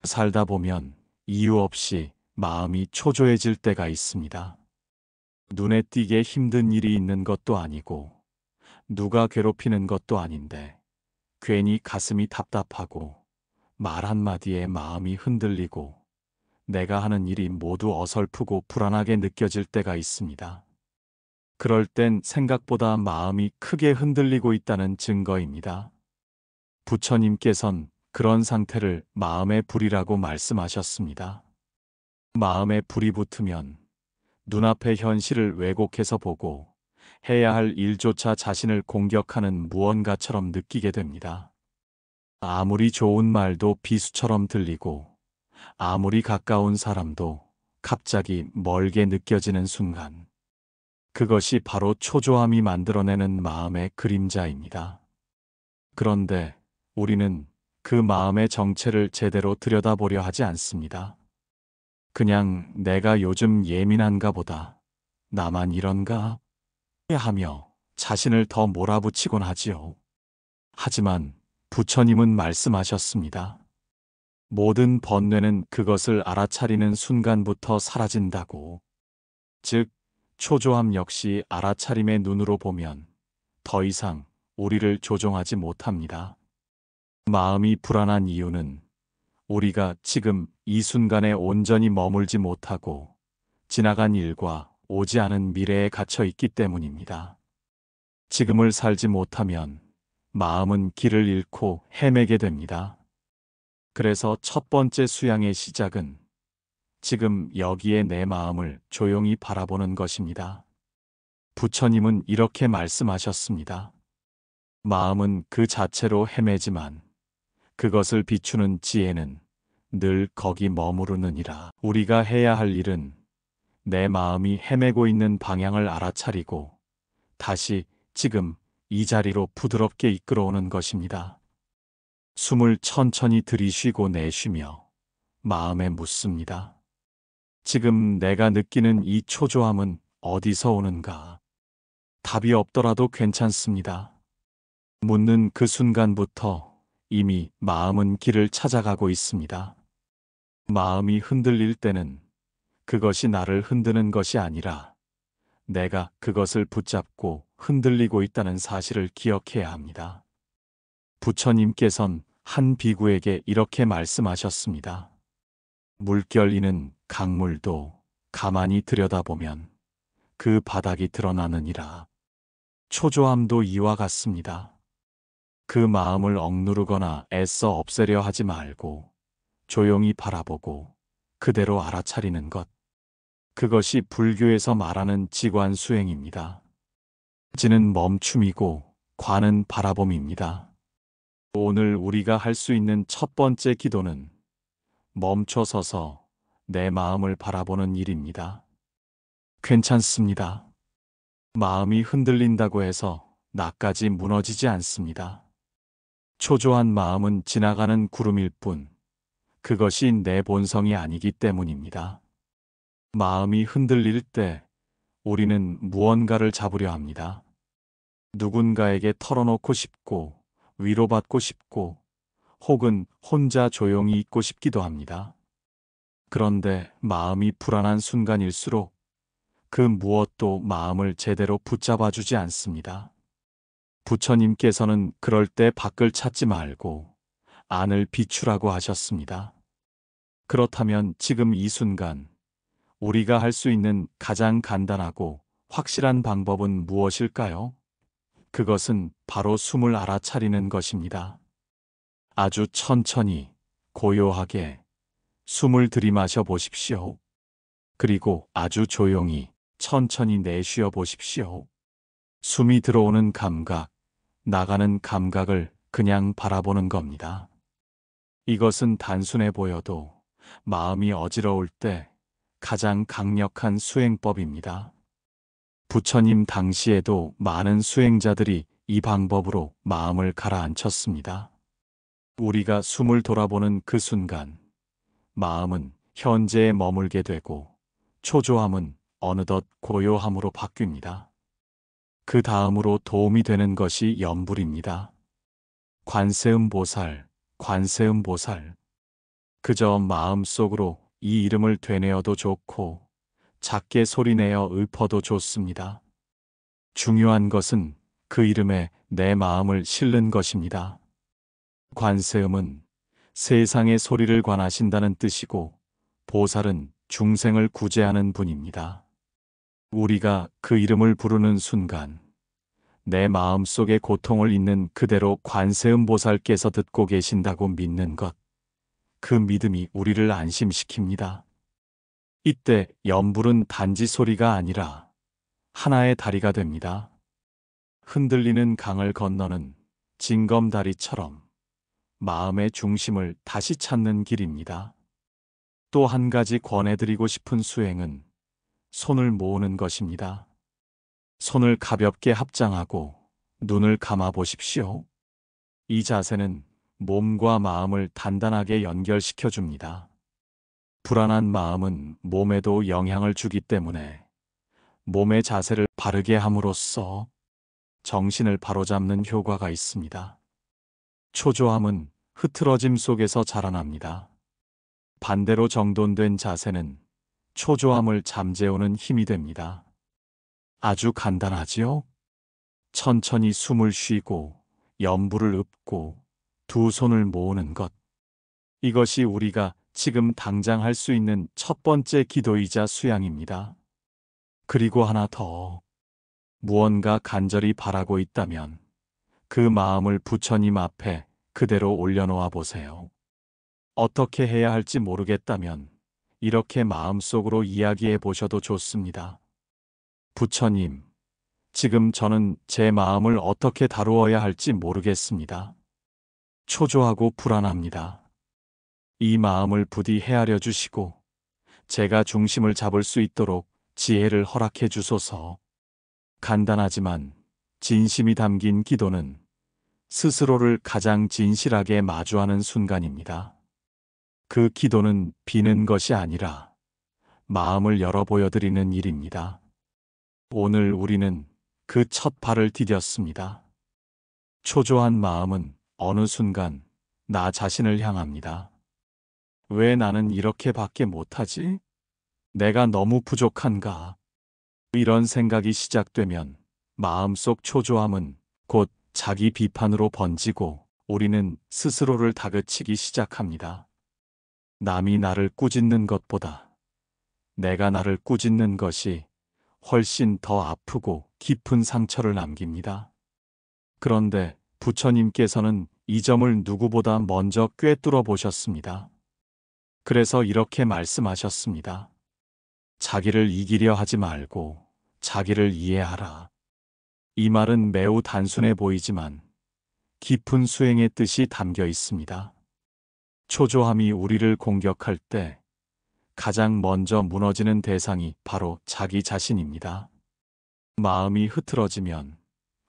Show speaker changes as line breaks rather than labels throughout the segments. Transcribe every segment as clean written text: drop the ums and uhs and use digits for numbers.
살다 보면 이유 없이 마음이 초조해질 때가 있습니다. 눈에 띄게 힘든 일이 있는 것도 아니고 누가 괴롭히는 것도 아닌데 괜히 가슴이 답답하고 말 한마디에 마음이 흔들리고 내가 하는 일이 모두 어설프고 불안하게 느껴질 때가 있습니다. 그럴 땐 생각보다 마음이 크게 흔들리고 있다는 증거입니다. 부처님께선 그런 상태를 마음의 불이라고 말씀하셨습니다. 마음에 불이 붙으면 눈앞의 현실을 왜곡해서 보고 해야 할 일조차 자신을 공격하는 무언가처럼 느끼게 됩니다. 아무리 좋은 말도 비수처럼 들리고 아무리 가까운 사람도 갑자기 멀게 느껴지는 순간, 그것이 바로 초조함이 만들어내는 마음의 그림자입니다. 그런데 우리는 그 마음의 정체를 제대로 들여다보려 하지 않습니다. 그냥 내가 요즘 예민한가 보다, 나만 이런가 하며 자신을 더 몰아붙이곤 하지요. 하지만 부처님은 말씀하셨습니다. 모든 번뇌는 그것을 알아차리는 순간부터 사라진다고. 즉, 초조함 역시 알아차림의 눈으로 보면 더 이상 우리를 조종하지 못합니다. 마음이 불안한 이유는 우리가 지금 이 순간에 온전히 머물지 못하고 지나간 일과 오지 않은 미래에 갇혀 있기 때문입니다. 지금을 살지 못하면 마음은 길을 잃고 헤매게 됩니다. 그래서 첫 번째 수양의 시작은 지금 여기에 내 마음을 조용히 바라보는 것입니다. 부처님은 이렇게 말씀하셨습니다. 마음은 그 자체로 헤매지만 그것을 비추는 지혜는 늘 거기 머무르느니라. 우리가 해야 할 일은 내 마음이 헤매고 있는 방향을 알아차리고 다시 지금 이 자리로 부드럽게 이끌어오는 것입니다. 숨을 천천히 들이쉬고 내쉬며 마음에 묻습니다. 지금 내가 느끼는 이 초조함은 어디서 오는가? 답이 없더라도 괜찮습니다. 묻는 그 순간부터 이미 마음은 길을 찾아가고 있습니다. 마음이 흔들릴 때는 그것이 나를 흔드는 것이 아니라 내가 그것을 붙잡고 흔들리고 있다는 사실을 기억해야 합니다. 부처님께선 한 비구에게 이렇게 말씀하셨습니다. 물결이는 강물도 가만히 들여다보면 그 바닥이 드러나느니라. 초조함도 이와 같습니다. 그 마음을 억누르거나 애써 없애려 하지 말고 조용히 바라보고 그대로 알아차리는 것. 그것이 불교에서 말하는 지관수행입니다. 지는 멈춤이고 관은 바라봄입니다. 오늘 우리가 할 수 있는 첫 번째 기도는 멈춰 서서 내 마음을 바라보는 일입니다. 괜찮습니다. 마음이 흔들린다고 해서 나까지 무너지지 않습니다. 초조한 마음은 지나가는 구름일 뿐 그것이 내 본성이 아니기 때문입니다. 마음이 흔들릴 때 우리는 무언가를 잡으려 합니다. 누군가에게 털어놓고 싶고 위로받고 싶고 혹은 혼자 조용히 있고 싶기도 합니다. 그런데 마음이 불안한 순간일수록 그 무엇도 마음을 제대로 붙잡아주지 않습니다. 부처님께서는 그럴 때 밖을 찾지 말고 안을 비추라고 하셨습니다. 그렇다면 지금 이 순간 우리가 할 수 있는 가장 간단하고 확실한 방법은 무엇일까요? 그것은 바로 숨을 알아차리는 것입니다. 아주 천천히, 고요하게 숨을 들이마셔 보십시오. 그리고 아주 조용히, 천천히 내쉬어 보십시오. 숨이 들어오는 감각, 나가는 감각을 그냥 바라보는 겁니다. 이것은 단순해 보여도 마음이 어지러울 때 가장 강력한 수행법입니다. 부처님 당시에도 많은 수행자들이 이 방법으로 마음을 가라앉혔습니다. 우리가 숨을 돌아보는 그 순간, 마음은 현재에 머물게 되고 초조함은 어느덧 고요함으로 바뀝니다. 그 다음으로 도움이 되는 것이 염불입니다. 관세음보살, 관세음보살. 그저 마음속으로 이 이름을 되뇌어도 좋고 작게 소리내어 읊어도 좋습니다. 중요한 것은 그 이름에 내 마음을 실는 것입니다. 관세음은 세상의 소리를 관하신다는 뜻이고 보살은 중생을 구제하는 분입니다. 우리가 그 이름을 부르는 순간 내 마음속의 고통을 있는 그대로 관세음 보살께서 듣고 계신다고 믿는 것, 그 믿음이 우리를 안심시킵니다. 이때 염불은 단지 소리가 아니라 하나의 다리가 됩니다. 흔들리는 강을 건너는 징검다리처럼 마음의 중심을 다시 찾는 길입니다. 또 한 가지 권해드리고 싶은 수행은 손을 모으는 것입니다. 손을 가볍게 합장하고 눈을 감아 보십시오. 이 자세는 몸과 마음을 단단하게 연결시켜 줍니다. 불안한 마음은 몸에도 영향을 주기 때문에 몸의 자세를 바르게 함으로써 정신을 바로잡는 효과가 있습니다. 초조함은 흐트러짐 속에서 자라납니다. 반대로 정돈된 자세는 초조함을 잠재우는 힘이 됩니다. 아주 간단하지요? 천천히 숨을 쉬고 염불을 읊고 두 손을 모으는 것. 이것이 우리가 지금 당장 할 수 있는 첫 번째 기도이자 수양입니다. 그리고 하나 더. 무언가 간절히 바라고 있다면 그 마음을 부처님 앞에 그대로 올려놓아 보세요. 어떻게 해야 할지 모르겠다면 이렇게 마음속으로 이야기해 보셔도 좋습니다. 부처님, 지금 저는 제 마음을 어떻게 다루어야 할지 모르겠습니다. 초조하고 불안합니다. 이 마음을 부디 헤아려 주시고 제가 중심을 잡을 수 있도록 지혜를 허락해 주소서. 간단하지만 진심이 담긴 기도는 스스로를 가장 진실하게 마주하는 순간입니다. 그 기도는 비는 것이 아니라 마음을 열어 보여드리는 일입니다. 오늘 우리는 그 첫 발을 디뎠습니다. 초조한 마음은 어느 순간 나 자신을 향합니다. 왜 나는 이렇게밖에 못하지? 내가 너무 부족한가? 이런 생각이 시작되면 마음속 초조함은 곧 자기 비판으로 번지고 우리는 스스로를 다그치기 시작합니다. 남이 나를 꾸짖는 것보다 내가 나를 꾸짖는 것이 훨씬 더 아프고 깊은 상처를 남깁니다. 그런데 부처님께서는 이 점을 누구보다 먼저 꿰뚫어 보셨습니다. 그래서 이렇게 말씀하셨습니다. 자기를 이기려 하지 말고 자기를 이해하라. 이 말은 매우 단순해 보이지만 깊은 수행의 뜻이 담겨 있습니다. 초조함이 우리를 공격할 때 가장 먼저 무너지는 대상이 바로 자기 자신입니다. 마음이 흐트러지면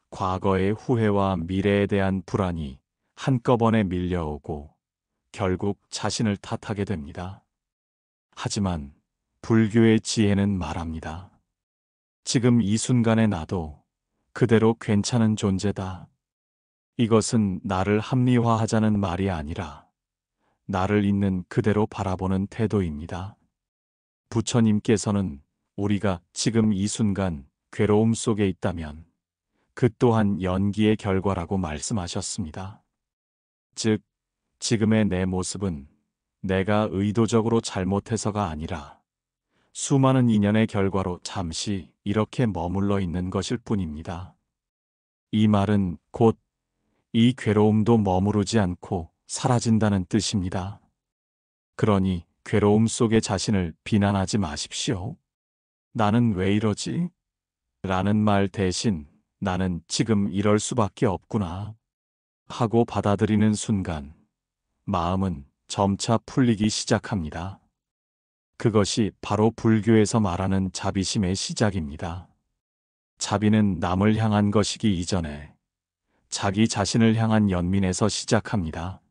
과거의 후회와 미래에 대한 불안이 한꺼번에 밀려오고 결국 자신을 탓하게 됩니다. 하지만 불교의 지혜는 말합니다. 지금 이 순간의 나도 그대로 괜찮은 존재다. 이것은 나를 합리화하자는 말이 아니라 나를 있는 그대로 바라보는 태도입니다. 부처님께서는 우리가 지금 이 순간 괴로움 속에 있다면 그 또한 연기의 결과라고 말씀하셨습니다. 즉, 지금의 내 모습은 내가 의도적으로 잘못해서가 아니라 수많은 인연의 결과로 잠시 이렇게 머물러 있는 것일 뿐입니다. 이 말은 곧 이 괴로움도 머무르지 않고 사라진다는 뜻입니다. 그러니 괴로움 속의 자신을 비난하지 마십시오. 나는 왜 이러지? 라는 말 대신 나는 지금 이럴 수밖에 없구나 하고 받아들이는 순간 마음은 점차 풀리기 시작합니다. 그것이 바로 불교에서 말하는 자비심의 시작입니다. 자비는 남을 향한 것이기 이전에 자기 자신을 향한 연민에서 시작합니다.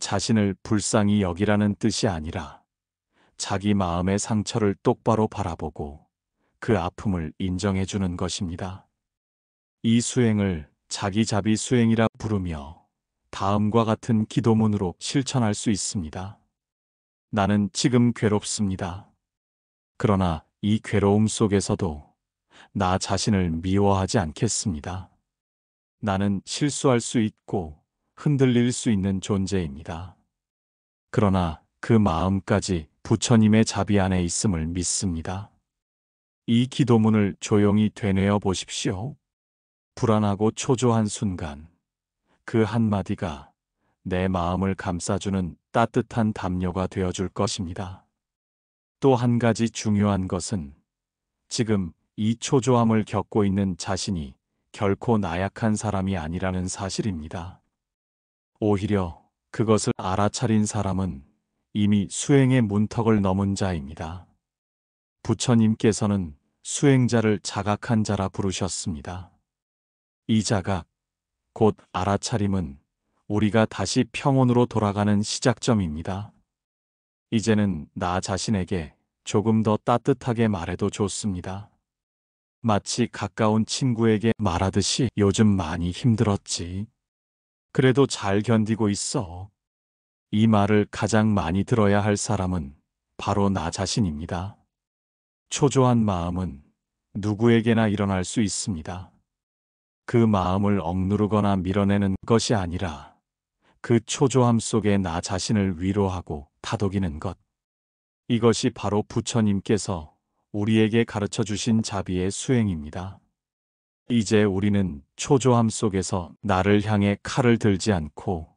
자신을 불쌍히 여기라는 뜻이 아니라 자기 마음의 상처를 똑바로 바라보고 그 아픔을 인정해 주는 것입니다. 이 수행을 자기자비 수행이라 부르며 다음과 같은 기도문으로 실천할 수 있습니다. 나는 지금 괴롭습니다. 그러나 이 괴로움 속에서도 나 자신을 미워하지 않겠습니다. 나는 실수할 수 있고 흔들릴 수 있는 존재입니다. 그러나 그 마음까지 부처님의 자비 안에 있음을 믿습니다. 이 기도문을 조용히 되뇌어 보십시오. 불안하고 초조한 순간, 그 한마디가 내 마음을 감싸주는 따뜻한 담요가 되어줄 것입니다. 또 한 가지 중요한 것은 지금 이 초조함을 겪고 있는 자신이 결코 나약한 사람이 아니라는 사실입니다. 오히려 그것을 알아차린 사람은 이미 수행의 문턱을 넘은 자입니다. 부처님께서는 수행자를 자각한 자라 부르셨습니다. 이 자각, 곧 알아차림은 우리가 다시 평온으로 돌아가는 시작점입니다. 이제는 나 자신에게 조금 더 따뜻하게 말해도 좋습니다. 마치 가까운 친구에게 말하듯이 요즘 많이 힘들었지. 그래도 잘 견디고 있어. 이 말을 가장 많이 들어야 할 사람은 바로 나 자신입니다. 초조한 마음은 누구에게나 일어날 수 있습니다. 그 마음을 억누르거나 밀어내는 것이 아니라 그 초조함 속에 나 자신을 위로하고 다독이는 것. 이것이 바로 부처님께서 우리에게 가르쳐 주신 자비의 수행입니다. 이제 우리는 초조함 속에서 나를 향해 칼을 들지 않고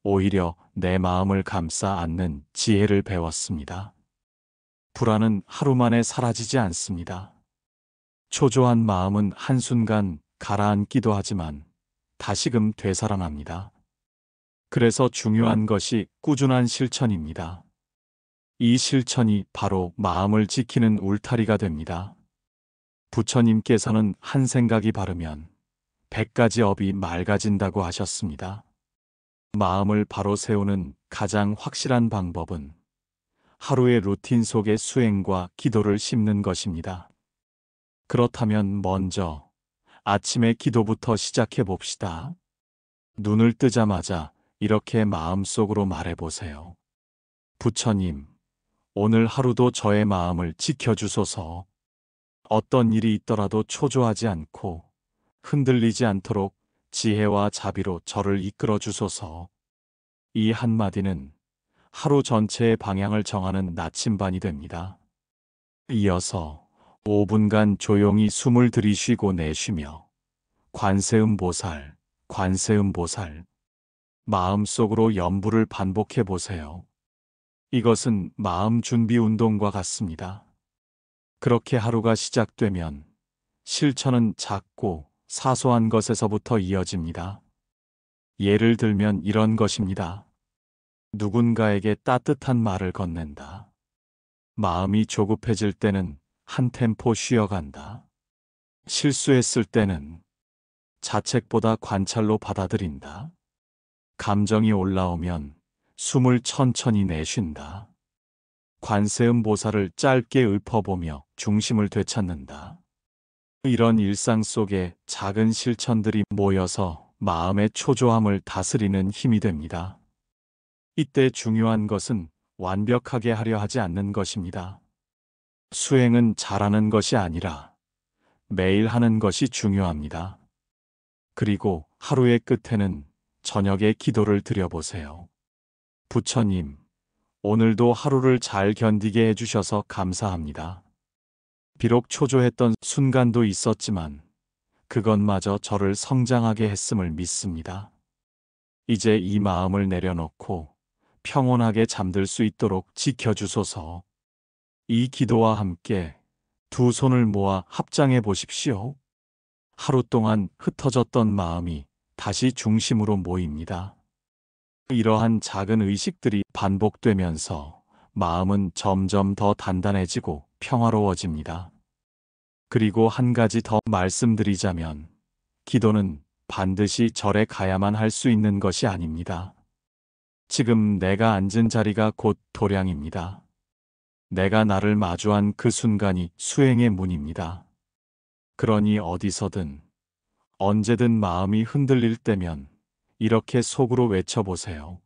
오히려 내 마음을 감싸 안는 지혜를 배웠습니다. 불안은 하루 만에 사라지지 않습니다. 초조한 마음은 한순간 가라앉기도 하지만 다시금 되살아납니다. 그래서 중요한 것이 꾸준한 실천입니다. 이 실천이 바로 마음을 지키는 울타리가 됩니다. 부처님께서는 한 생각이 바르면 100가지 업이 맑아진다고 하셨습니다. 마음을 바로 세우는 가장 확실한 방법은 하루의 루틴 속의 수행과 기도를 심는 것입니다. 그렇다면 먼저 아침의 기도부터 시작해 봅시다. 눈을 뜨자마자 이렇게 마음속으로 말해보세요. 부처님, 오늘 하루도 저의 마음을 지켜주소서. 어떤 일이 있더라도 초조하지 않고 흔들리지 않도록 지혜와 자비로 저를 이끌어 주소서. 이 한마디는 하루 전체의 방향을 정하는 나침반이 됩니다. 이어서 5분간 조용히 숨을 들이쉬고 내쉬며 관세음보살, 관세음보살, 마음속으로 염불을 반복해 보세요. 이것은 마음 준비 운동과 같습니다. 그렇게 하루가 시작되면 실천은 작고 사소한 것에서부터 이어집니다. 예를 들면 이런 것입니다. 누군가에게 따뜻한 말을 건넨다. 마음이 조급해질 때는 한 템포 쉬어간다. 실수했을 때는 자책보다 관찰로 받아들인다. 감정이 올라오면 숨을 천천히 내쉰다. 관세음보살을 짧게 읊어보며 중심을 되찾는다. 이런 일상 속에 작은 실천들이 모여서 마음의 초조함을 다스리는 힘이 됩니다. 이때 중요한 것은 완벽하게 하려 하지 않는 것입니다. 수행은 잘하는 것이 아니라 매일 하는 것이 중요합니다. 그리고 하루의 끝에는 저녁에 기도를 드려보세요. 부처님, 오늘도 하루를 잘 견디게 해주셔서 감사합니다. 비록 초조했던 순간도 있었지만 그것마저 저를 성장하게 했음을 믿습니다. 이제 이 마음을 내려놓고 평온하게 잠들 수 있도록 지켜주소서. 이 기도와 함께 두 손을 모아 합장해 보십시오. 하루 동안 흩어졌던 마음이 다시 중심으로 모입니다. 이러한 작은 의식들이 반복되면서 마음은 점점 더 단단해지고 평화로워집니다. 그리고 한 가지 더 말씀드리자면, 기도는 반드시 절에 가야만 할 수 있는 것이 아닙니다. 지금 내가 앉은 자리가 곧 도량입니다. 내가 나를 마주한 그 순간이 수행의 문입니다. 그러니 어디서든, 언제든 마음이 흔들릴 때면 이렇게 속으로 외쳐보세요.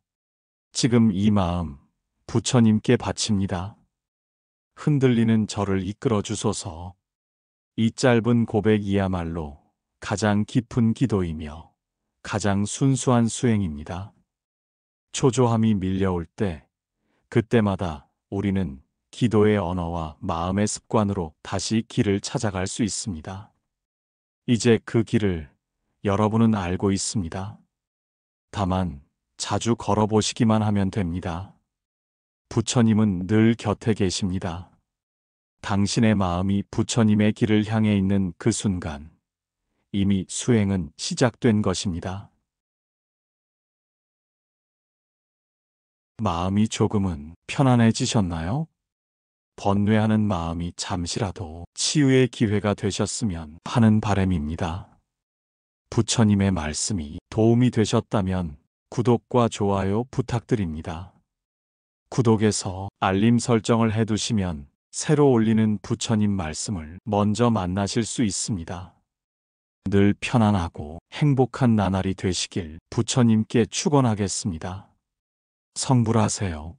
지금 이 마음 부처님께 바칩니다. 흔들리는 저를 이끌어 주소서. 이 짧은 고백이야말로 가장 깊은 기도이며 가장 순수한 수행입니다. 초조함이 밀려올 때, 그때마다 우리는 기도의 언어와 마음의 습관으로 다시 길을 찾아갈 수 있습니다. 이제 그 길을 여러분은 알고 있습니다. 다만 자주 걸어보시기만 하면 됩니다. 부처님은 늘 곁에 계십니다. 당신의 마음이 부처님의 길을 향해 있는 그 순간, 이미 수행은 시작된 것입니다. 마음이 조금은 편안해지셨나요? 번뇌하는 마음이 잠시라도 치유의 기회가 되셨으면 하는 바람입니다. 부처님의 말씀이 도움이 되셨다면 구독과 좋아요 부탁드립니다. 구독에서 알림 설정을 해두시면 새로 올리는 부처님 말씀을 먼저 만나실 수 있습니다. 늘 편안하고 행복한 나날이 되시길 부처님께 축원하겠습니다. 성불하세요.